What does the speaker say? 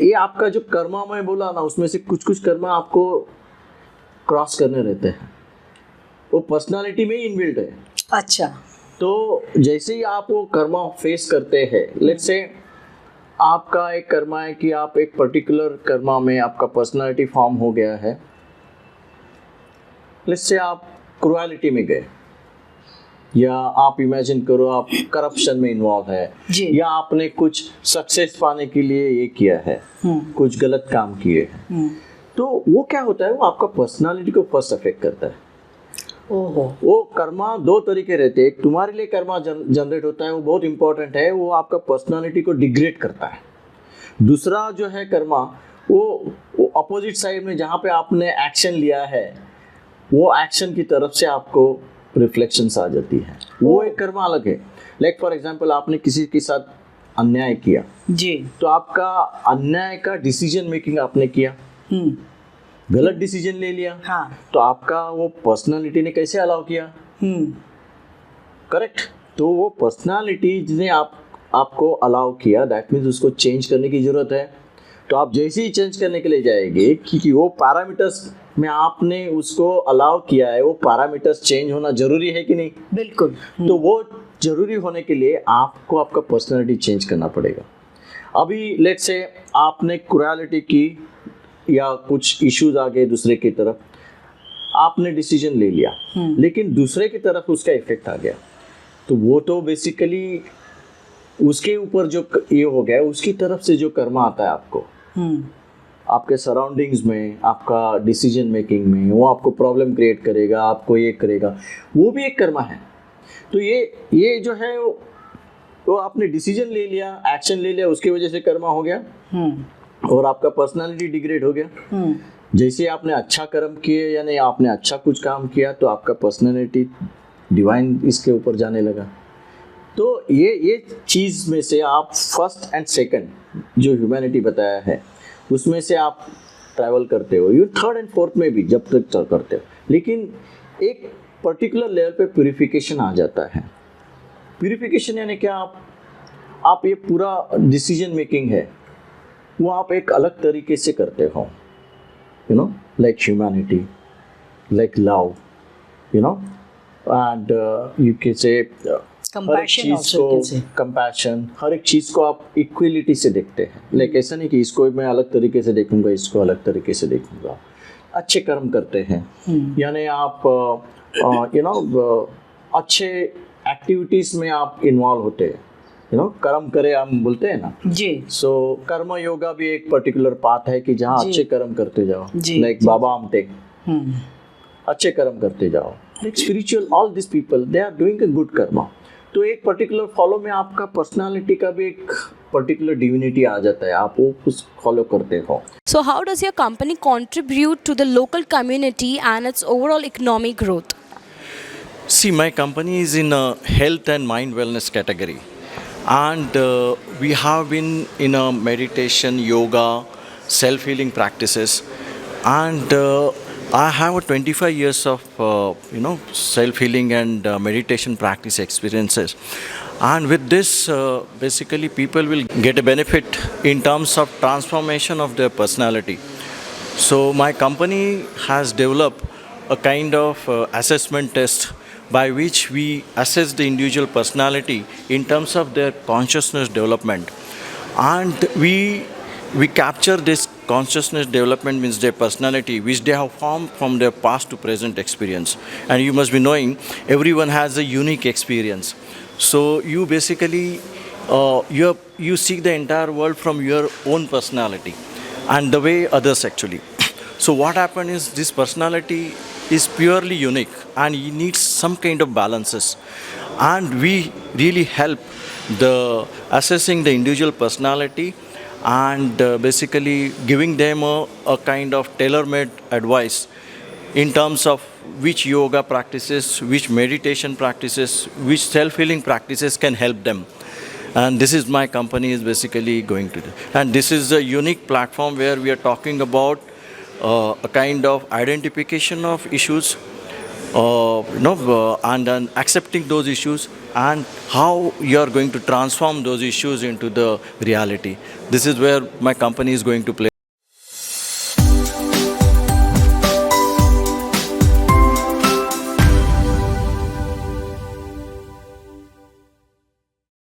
ये आपका जो कर्मा मैं बोला ना, उसमें से कुछ कुछ कर्मा आपको क्रॉस करने रहते हैं, वो पर्सनालिटी में ही इनबिल्ट है। अच्छा। तो जैसे ही आप वो कर्मा फेस करते हैं, लेट्स से आपका एक कर्मा है कि आप एक पर्टिकुलर कर्मा में आपका पर्सनालिटी फॉर्म हो गया है। लेट्स से आप क्रुएलिटी में गए, या आप इमेजिन करो आप करप्शन में इन्वॉल्व है, या आपने कुछ सक्सेस पाने के लिए ये किया है, कुछ गलत काम किए हैं, तो वो क्या होता है, वो आपका पर्सनालिटी को फर्स्ट अफेक्ट करता है। वो कर्मा दो तरीके रहते हैं। एक तुम्हारे लिए कर्मा जनरेट होता है, वो बहुत इंपॉर्टेंट है, वो आपका पर्सनालिटी को डिग्रेड करता है। दूसरा जो है कर्मा, वो अपोजिट साइड में जहाँ पे आपने एक्शन लिया है, वो एक्शन की तरफ से आपको रिफ्लेक्शंस आ जाती है, वो एक कर्मा अलग है। लाइक फॉर एग्जांपल, आपने किसी के साथ अन्याय किया जी, तो आपका अन्याय का डिसीजन मेकिंग आपने किया, गलत डिसीजन ले लिया, हाँ, तो आपका वो पर्सनालिटी ने कैसे अलाउ किया, करेक्ट। तो वो पर्सनालिटी जिसने आपको अलाउ किया, दैट मीन्स उसको चेंज करने की जरूरत है। तो आप जैसे ही चेंज करने के लिए जाएंगे, क्योंकि वो पैरामीटर्स में आपने उसको अलाउ किया है, वो पैरामीटर्स चेंज होना जरूरी है कि नहीं? बिल्कुल। तो वो जरूरी होने के लिए आपको आपका पर्सनालिटी चेंज करना पड़ेगा। अभी लेट्स से आपने क्रुएलिटी की या कुछ इश्यूज आ गए दूसरे की तरफ, आपने डिसीजन ले लिया, लेकिन दूसरे की तरफ उसका इफेक्ट आ गया, तो वो तो बेसिकली उसके ऊपर जो ये हो गया, उसकी तरफ से जो कर्मा आता है आपको, आपके सराउंडिंग्स में, आपका डिसीजन मेकिंग में, वो आपको प्रॉब्लम क्रिएट करेगा, आपको ये करेगा, वो भी एक कर्मा है। तो ये जो है वो आपने डिसीजन ले लिया, एक्शन ले लिया, उसकी वजह से कर्मा हो गया, और आपका पर्सनालिटी डिग्रेड हो गया। जैसे आपने अच्छा कर्म किए या नहीं, आपने अच्छा कुछ काम किया, तो आपका पर्सनालिटी डिवाइन इसके ऊपर जाने लगा। तो ये चीज़ में से आप फर्स्ट एंड सेकंड जो ह्यूमैनिटी बताया है, उसमें से आप ट्रैवल करते हो, ये थर्ड एंड फोर्थ में भी जब तक करते हो, लेकिन एक पर्टिकुलर लेवल पे प्यूरिफिकेशन आ जाता है। प्यूरिफिकेशन यानी क्या, आप ये पूरा डिसीजन मेकिंग है वो आप एक अलग तरीके से करते हो, you know, like humanity, like love, you know, and you can say compassion, हर एक चीज़ को आप इक्वलिटी से देखते हैं। लाइक ऐसा नहीं कि इसको मैं अलग तरीके से देखूंगा, इसको अलग तरीके से देखूंगा। अच्छे कर्म करते हैं, यानी आप यू नो अच्छे एक्टिविटीज़ में आप इन्वॉल्व होते हैं, यू नो, कर्म करे हम बोलते हैं ना जी। सो कर्म योगा भी एक पर्टिकुलर पाथ है कि जहाँ अच्छे कर्म करते जाओ, लाइक बाबा आमटे, अच्छे कर्म करते जाओ। Like spiritual, all this people they are doing a good karma. तो एक पर्टिकुलर फॉलो में आपका पर्सनालिटी का भी एक पर्टिकुलर डिविनिटी आ जाता है, आप वो उस फॉलो करते हो। So how does your company contribute to the local community and its overall economic growth? See, my company is in a health and mind wellness category, and we have been in a meditation, yoga, self-healing practices, and I have a 25 years of self-healing and meditation practice experiences, and with this basically people will get a benefit in terms of transformation of their personality. So my company has developed a kind of assessment test by which we assess the individual personality in terms of their consciousness development, and we capture this consciousness development, means their personality which they have formed from their past to present experience. And you must be knowing everyone has a unique experience, so you basically you see the entire world from your own personality and the way others actually. So what happened is this personality is purely unique and it needs some kind of balances, and we really help the assessing the individual personality and basically giving them a kind of tailor-made advice in terms of which yoga practices, which meditation practices, which self-healing practices can help them. And this is my company is basically going to do. And this is a unique platform where we are talking about a kind of identification of issues, and then accepting those issues and how you are going to transform those issues into the reality. This is where my company is going to play.